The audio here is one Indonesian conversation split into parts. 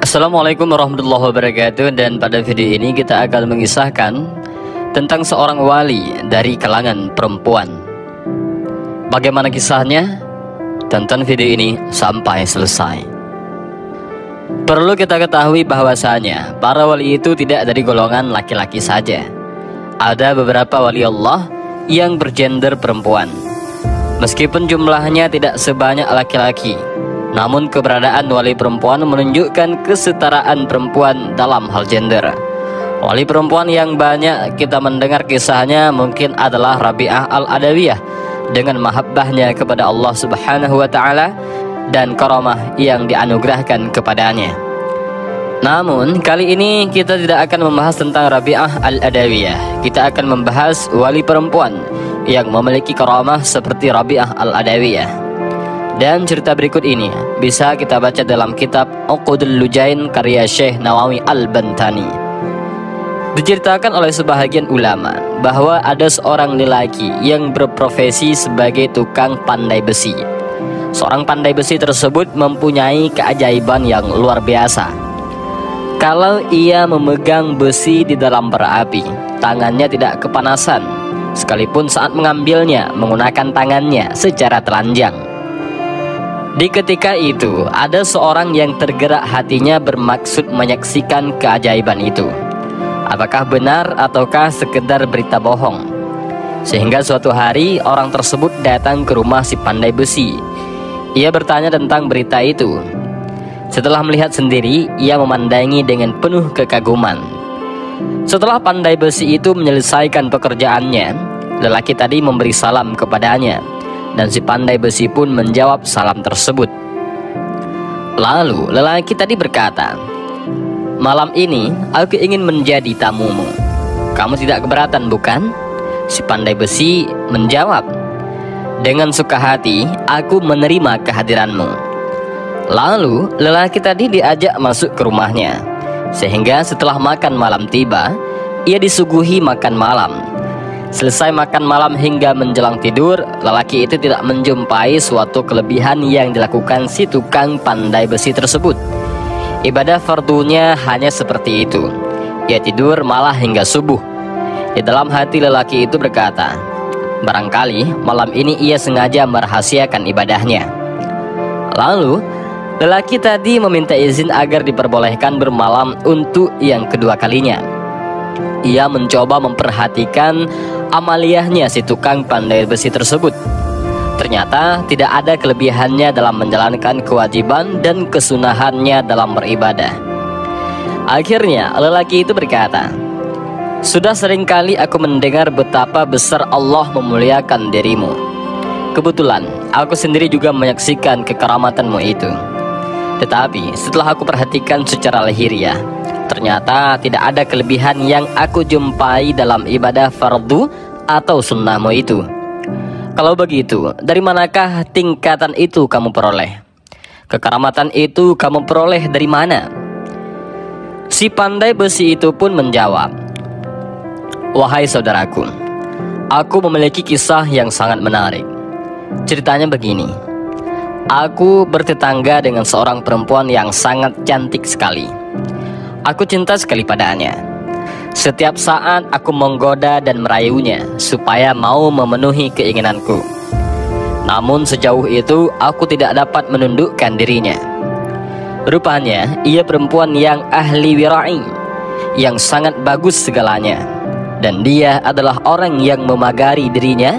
Assalamualaikum warahmatullahi wabarakatuh. Dan pada video ini kita akan mengisahkan tentang seorang wali dari kalangan perempuan. Bagaimana kisahnya? Tonton video ini sampai selesai. Perlu kita ketahui bahwasanya para wali itu tidak dari golongan laki-laki saja. Ada beberapa wali Allah yang bergender perempuan. Meskipun jumlahnya tidak sebanyak laki-laki, namun keberadaan wali perempuan menunjukkan kesetaraan perempuan dalam hal gender. Wali perempuan yang banyak kita mendengar kisahnya mungkin adalah Rabi'ah Al-Adawiyah, dengan mahabbahnya kepada Allah Subhanahu wa Ta'ala dan karamah yang dianugerahkan kepadanya. Namun kali ini kita tidak akan membahas tentang Rabi'ah Al-Adawiyah. Kita akan membahas wali perempuan yang memiliki karamah seperti Rabi'ah Al-Adawiyah. Dan cerita berikut ini bisa kita baca dalam kitab Uqudul Lujain karya Syekh Nawawi Al-Bantani. Diceritakan oleh sebahagian ulama bahwa ada seorang lelaki yang berprofesi sebagai tukang pandai besi. Seorang pandai besi tersebut mempunyai keajaiban yang luar biasa. Kalau ia memegang besi di dalam bara api, tangannya tidak kepanasan, sekalipun saat mengambilnya menggunakan tangannya secara telanjang. Di ketika itu, ada seorang yang tergerak hatinya bermaksud menyaksikan keajaiban itu. Apakah benar ataukah sekedar berita bohong? Sehingga suatu hari orang tersebut datang ke rumah si pandai besi. Ia bertanya tentang berita itu. Setelah melihat sendiri, ia memandangi dengan penuh kekaguman. Setelah pandai besi itu menyelesaikan pekerjaannya, lelaki tadi memberi salam kepadanya, dan si pandai besi pun menjawab salam tersebut. Lalu lelaki tadi berkata, "Malam ini aku ingin menjadi tamumu. Kamu tidak keberatan, bukan?" Si pandai besi menjawab, "Dengan suka hati aku menerima kehadiranmu." Lalu lelaki tadi diajak masuk ke rumahnya. Sehingga setelah makan malam tiba, ia disuguhi makan malam. Selesai makan malam hingga menjelang tidur, lelaki itu tidak menjumpai suatu kelebihan yang dilakukan si tukang pandai besi tersebut. Ibadah fardunya hanya seperti itu. Ia tidur malah hingga subuh. Di dalam hati lelaki itu berkata, barangkali malam ini ia sengaja merahasiakan ibadahnya. Lalu lelaki tadi meminta izin agar diperbolehkan bermalam untuk yang kedua kalinya. Ia mencoba memperhatikan amaliyahnya si tukang pandai besi tersebut. Ternyata tidak ada kelebihannya dalam menjalankan kewajiban dan kesunahannya dalam beribadah. Akhirnya lelaki itu berkata, "Sudah seringkali aku mendengar betapa besar Allah memuliakan dirimu. Kebetulan aku sendiri juga menyaksikan kekeramatanmu itu. Tetapi setelah aku perhatikan secara lahiriah, ternyata tidak ada kelebihan yang aku jumpai dalam ibadah fardu atau sunnahmu itu. Kalau begitu, dari manakah tingkatan itu kamu peroleh? Kekeramatan itu kamu peroleh dari mana?" Si pandai besi itu pun menjawab, "Wahai saudaraku, aku memiliki kisah yang sangat menarik. Ceritanya begini. Aku bertetangga dengan seorang perempuan yang sangat cantik sekali. Aku cinta sekali padanya. Setiap saat aku menggoda dan merayunya supaya mau memenuhi keinginanku. Namun sejauh itu aku tidak dapat menundukkan dirinya. Rupanya ia perempuan yang ahli wira'i, yang sangat bagus segalanya. Dan dia adalah orang yang memagari dirinya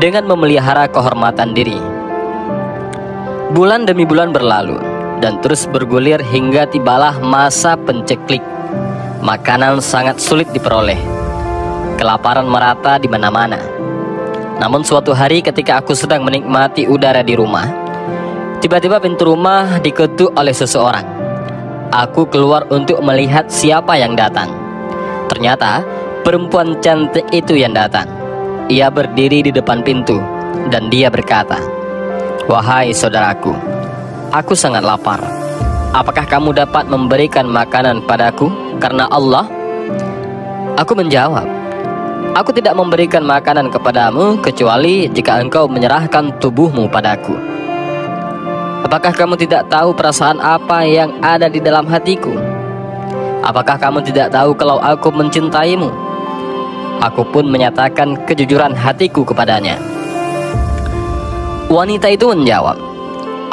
dengan memelihara kehormatan diri. Bulan demi bulan berlalu dan terus bergulir hingga tibalah masa penceklik. Makanan sangat sulit diperoleh. Kelaparan merata di mana-mana. Namun suatu hari ketika aku sedang menikmati udara di rumah, tiba-tiba pintu rumah diketuk oleh seseorang. Aku keluar untuk melihat siapa yang datang. Ternyata perempuan cantik itu yang datang. Ia berdiri di depan pintu dan dia berkata, "Wahai saudaraku, aku sangat lapar. Apakah kamu dapat memberikan makanan padaku karena Allah?" Aku menjawab, "Aku tidak memberikan makanan kepadamu kecuali jika engkau menyerahkan tubuhmu padaku." Apakah kamu tidak tahu perasaan apa yang ada di dalam hatiku? Apakah kamu tidak tahu kalau aku mencintaimu? Aku pun menyatakan kejujuran hatiku kepadanya. Wanita itu menjawab,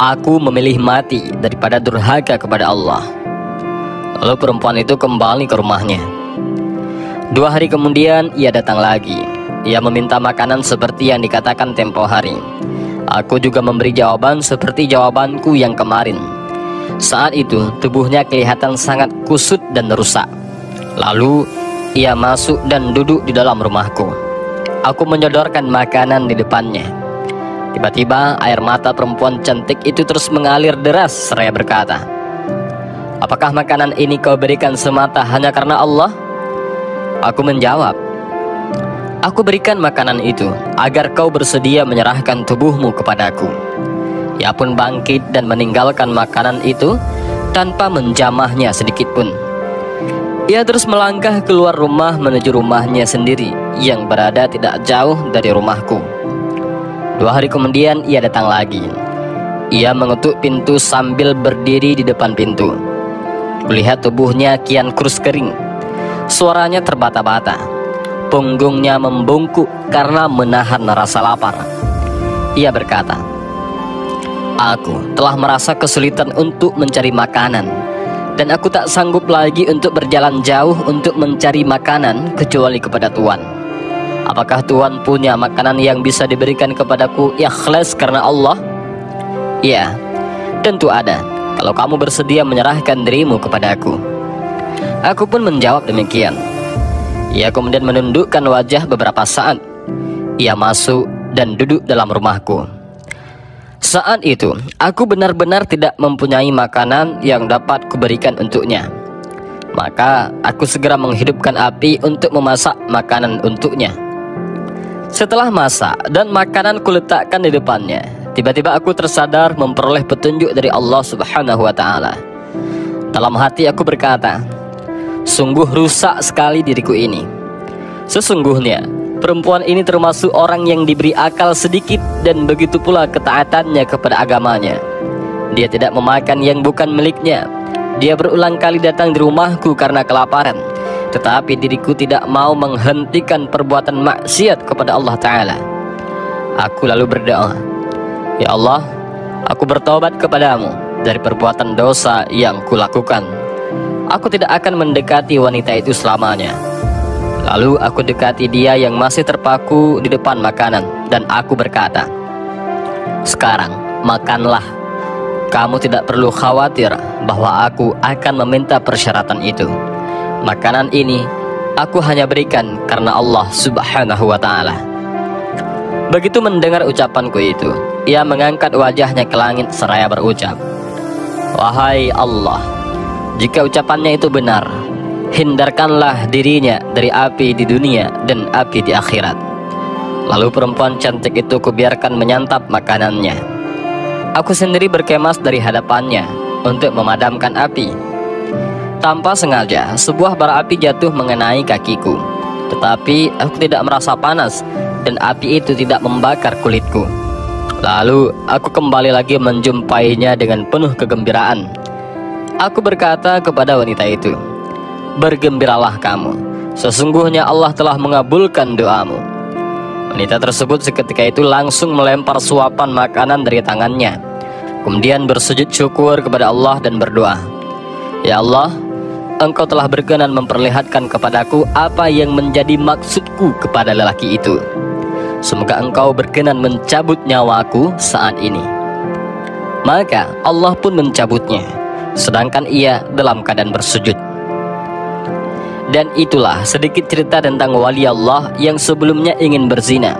aku memilih mati daripada durhaka kepada Allah. Lalu perempuan itu kembali ke rumahnya. 2 hari kemudian ia datang lagi. Ia meminta makanan seperti yang dikatakan tempo hari. Aku juga memberi jawaban seperti jawabanku yang kemarin. Saat itu tubuhnya kelihatan sangat kusut dan rusak. Lalu ia masuk dan duduk di dalam rumahku. Aku menyodorkan makanan di depannya. Tiba-tiba air mata perempuan cantik itu terus mengalir deras seraya berkata, apakah makanan ini kau berikan semata hanya karena Allah? Aku menjawab, aku berikan makanan itu agar kau bersedia menyerahkan tubuhmu kepadaku. Ia pun bangkit dan meninggalkan makanan itu tanpa menjamahnya sedikit pun. Ia terus melangkah keluar rumah menuju rumahnya sendiri yang berada tidak jauh dari rumahku. 2 hari kemudian ia datang lagi. Ia mengetuk pintu sambil berdiri di depan pintu. Kulihat tubuhnya kian kurus kering. Suaranya terbata-bata. Punggungnya membungkuk karena menahan rasa lapar. Ia berkata, aku telah merasa kesulitan untuk mencari makanan, dan aku tak sanggup lagi untuk berjalan jauh untuk mencari makanan kecuali kepada Tuhan. Apakah Tuhan punya makanan yang bisa diberikan kepadaku ikhlas karena Allah? Ya, tentu ada, kalau kamu bersedia menyerahkan dirimu kepadaku. Aku pun menjawab demikian. Ia kemudian menundukkan wajah beberapa saat. Ia masuk dan duduk dalam rumahku. Saat itu, aku benar-benar tidak mempunyai makanan yang dapat kuberikan untuknya. Maka, aku segera menghidupkan api untuk memasak makanan untuknya. Setelah masak dan makanan kuletakkan di depannya, tiba-tiba aku tersadar memperoleh petunjuk dari Allah Subhanahu wa Ta'ala. Dalam hati aku berkata, sungguh rusak sekali diriku ini. Sesungguhnya perempuan ini termasuk orang yang diberi akal sedikit dan begitu pula ketaatannya kepada agamanya. Dia tidak memakan yang bukan miliknya. Dia berulang kali datang di rumahku karena kelaparan, tetapi diriku tidak mau menghentikan perbuatan maksiat kepada Allah Ta'ala. Aku lalu berdoa, ya Allah, aku bertobat kepadamu dari perbuatan dosa yang kulakukan. Aku tidak akan mendekati wanita itu selamanya. Lalu aku dekati dia yang masih terpaku di depan makanan, dan aku berkata, sekarang makanlah. Kamu tidak perlu khawatir bahwa aku akan meminta persyaratan itu. Makanan ini aku hanya berikan karena Allah Subhanahu wa Ta'ala. Begitu mendengar ucapanku itu, ia mengangkat wajahnya ke langit seraya berucap, wahai Allah, jika ucapannya itu benar, hindarkanlah dirinya dari api di dunia dan api di akhirat. Lalu perempuan cantik itu kubiarkan menyantap makanannya. Aku sendiri berkemas dari hadapannya untuk memadamkan api. Tanpa sengaja, sebuah bara api jatuh mengenai kakiku. Tetapi aku tidak merasa panas dan api itu tidak membakar kulitku. Lalu aku kembali lagi menjumpainya dengan penuh kegembiraan. Aku berkata kepada wanita itu, bergembiralah kamu, sesungguhnya Allah telah mengabulkan doamu. Wanita tersebut seketika itu langsung melempar suapan makanan dari tangannya, kemudian bersujud syukur kepada Allah dan berdoa, ya Allah, Engkau telah berkenan memperlihatkan kepadaku apa yang menjadi maksudku kepada lelaki itu. Semoga Engkau berkenan mencabut nyawaku saat ini. Maka Allah pun mencabutnya, sedangkan ia dalam keadaan bersujud. Dan itulah sedikit cerita tentang wali Allah yang sebelumnya ingin berzina,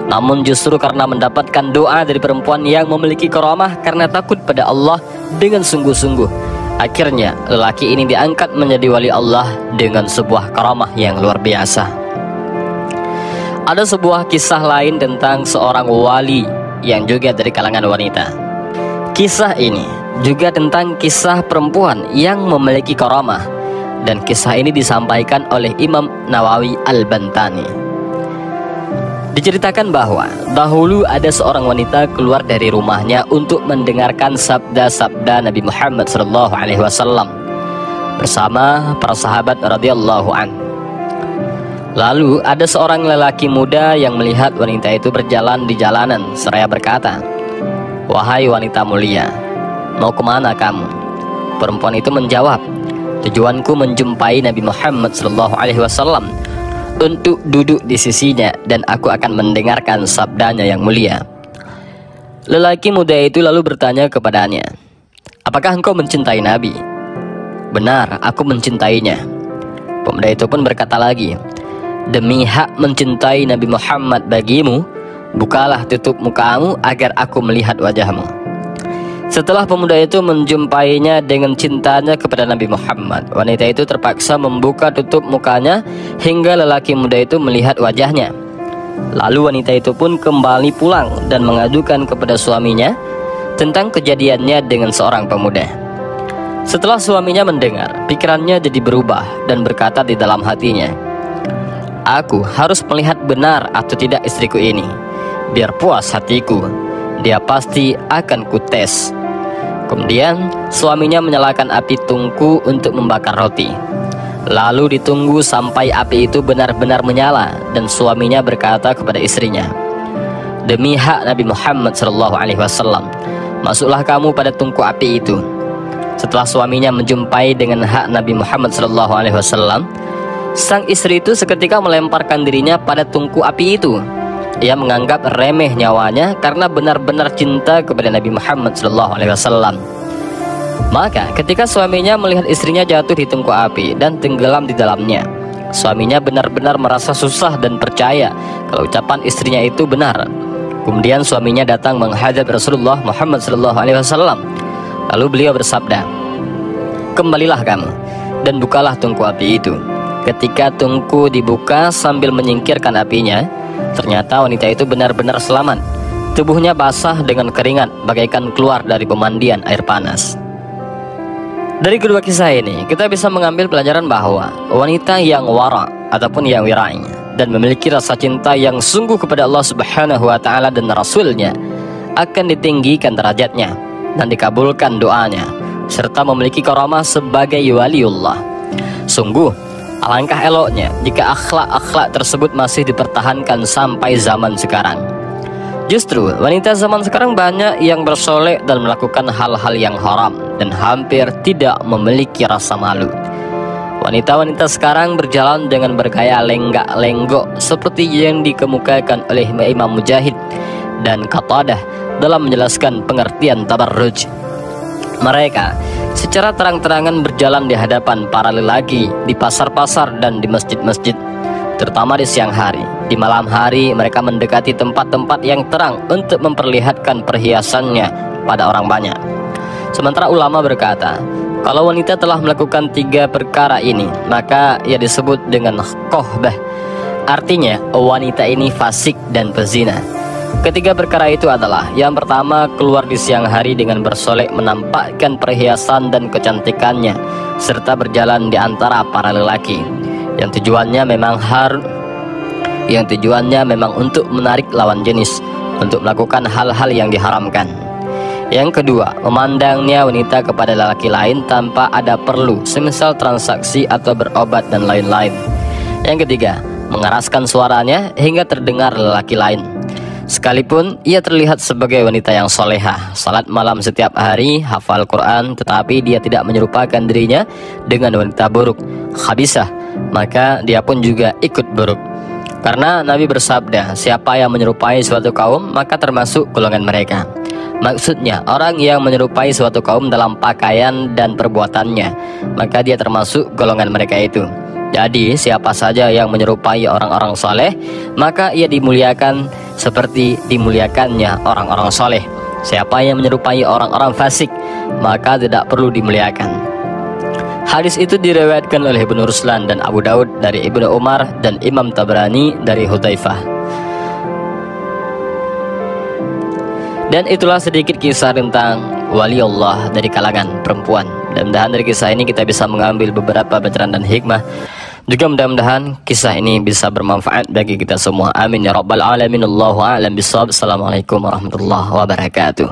namun justru karena mendapatkan doa dari perempuan yang memiliki karamah karena takut pada Allah dengan sungguh-sungguh, akhirnya lelaki ini diangkat menjadi wali Allah dengan sebuah karamah yang luar biasa. Ada sebuah kisah lain tentang seorang wali yang juga dari kalangan wanita. Kisah ini juga tentang kisah perempuan yang memiliki karamah, dan kisah ini disampaikan oleh Imam Nawawi Al-Bantani. Diceritakan bahwa dahulu ada seorang wanita keluar dari rumahnya untuk mendengarkan sabda-sabda Nabi Muhammad SAW bersama para sahabat radhiyallahu anhu. Lalu ada seorang lelaki muda yang melihat wanita itu berjalan di jalanan seraya berkata, "Wahai wanita mulia, mau kemana kamu?" Perempuan itu menjawab, "Tujuanku menjumpai Nabi Muhammad SAW untuk duduk di sisinya dan aku akan mendengarkan sabdanya yang mulia." Lelaki muda itu lalu bertanya kepadanya, "Apakah engkau mencintai Nabi?" "Benar, aku mencintainya." Pemuda itu pun berkata lagi, "Demi hak mencintai Nabi Muhammad bagimu, bukalah tutup mukamu agar aku melihat wajahmu." Setelah pemuda itu menjumpainya dengan cintanya kepada Nabi Muhammad, wanita itu terpaksa membuka tutup mukanya hingga lelaki muda itu melihat wajahnya. Lalu wanita itu pun kembali pulang dan mengadukan kepada suaminya tentang kejadiannya dengan seorang pemuda. Setelah suaminya mendengar, pikirannya jadi berubah dan berkata di dalam hatinya, "Aku harus melihat benar atau tidak istriku ini. Biar puas hatiku, dia pasti akan kutes." Kemudian suaminya menyalakan api tungku untuk membakar roti. Lalu ditunggu sampai api itu benar-benar menyala dan suaminya berkata kepada istrinya, "Demi hak Nabi Muhammad SAW, masuklah kamu pada tungku api itu." Setelah suaminya menjumpai dengan hak Nabi Muhammad SAW, sang istri itu seketika melemparkan dirinya pada tungku api itu. Ia menganggap remeh nyawanya karena benar-benar cinta kepada Nabi Muhammad SAW. Maka ketika suaminya melihat istrinya jatuh di tungku api dan tenggelam di dalamnya, suaminya benar-benar merasa susah dan percaya kalau ucapan istrinya itu benar. Kemudian suaminya datang menghadap Rasulullah Muhammad SAW. Lalu beliau bersabda, "Kembalilah kamu dan bukalah tungku api itu." Ketika tungku dibuka sambil menyingkirkan apinya, ternyata wanita itu benar-benar selamat. Tubuhnya basah dengan keringat bagaikan keluar dari pemandian air panas. Dari kedua kisah ini kita bisa mengambil pelajaran bahwa wanita yang wara ataupun yang wira'i dan memiliki rasa cinta yang sungguh kepada Allah Subhanahu wa Ta'ala dan Rasulnya akan ditinggikan derajatnya dan dikabulkan doanya, serta memiliki karamah sebagai waliullah. Sungguh alangkah eloknya jika akhlak-akhlak tersebut masih dipertahankan sampai zaman sekarang. Justru wanita zaman sekarang banyak yang bersolek dan melakukan hal-hal yang haram dan hampir tidak memiliki rasa malu. Wanita-wanita sekarang berjalan dengan bergaya lenggak-lenggok seperti yang dikemukakan oleh Imam Mujahid dan Qatadah dalam menjelaskan pengertian tabarruj. Mereka secara terang-terangan berjalan di hadapan para lelaki di pasar-pasar dan di masjid-masjid, terutama di siang hari. Di malam hari mereka mendekati tempat-tempat yang terang untuk memperlihatkan perhiasannya pada orang banyak. Sementara ulama berkata, kalau wanita telah melakukan 3 perkara ini, maka ia disebut dengan qohbah. Artinya wanita ini fasik dan pezina. Ketiga perkara itu adalah: yang pertama, keluar di siang hari dengan bersolek menampakkan perhiasan dan kecantikannya, serta berjalan di antara para lelaki yang tujuannya memang untuk menarik lawan jenis untuk melakukan hal-hal yang diharamkan. Yang kedua, memandangnya wanita kepada lelaki lain tanpa ada perlu, semisal transaksi atau berobat dan lain-lain. Yang ketiga, mengeraskan suaranya hingga terdengar lelaki lain, sekalipun ia terlihat sebagai wanita yang solehah, salat malam setiap hari, hafal Quran, tetapi dia tidak menyerupakan dirinya dengan wanita buruk, khabisah, maka dia pun juga ikut buruk. Karena Nabi bersabda, siapa yang menyerupai suatu kaum, maka termasuk golongan mereka. Maksudnya, orang yang menyerupai suatu kaum dalam pakaian dan perbuatannya, maka dia termasuk golongan mereka itu. Jadi siapa saja yang menyerupai orang-orang soleh, maka ia dimuliakan seperti dimuliakannya orang-orang soleh. Siapa yang menyerupai orang-orang fasik, maka tidak perlu dimuliakan. Hadis itu diriwayatkan oleh Ibnu Ruslan dan Abu Daud dari Ibnu Umar dan Imam Tabrani dari Hudzaifah. Dan itulah sedikit kisah tentang wali Allah dari kalangan perempuan. Dan dari kisah ini kita bisa mengambil beberapa pelajaran dan hikmah Juga mudah-mudahan kisah ini bisa bermanfaat bagi kita semua. Amin ya rabbal alamin. Allahu a'lam bishawab. Assalamualaikum warahmatullahi wabarakatuh.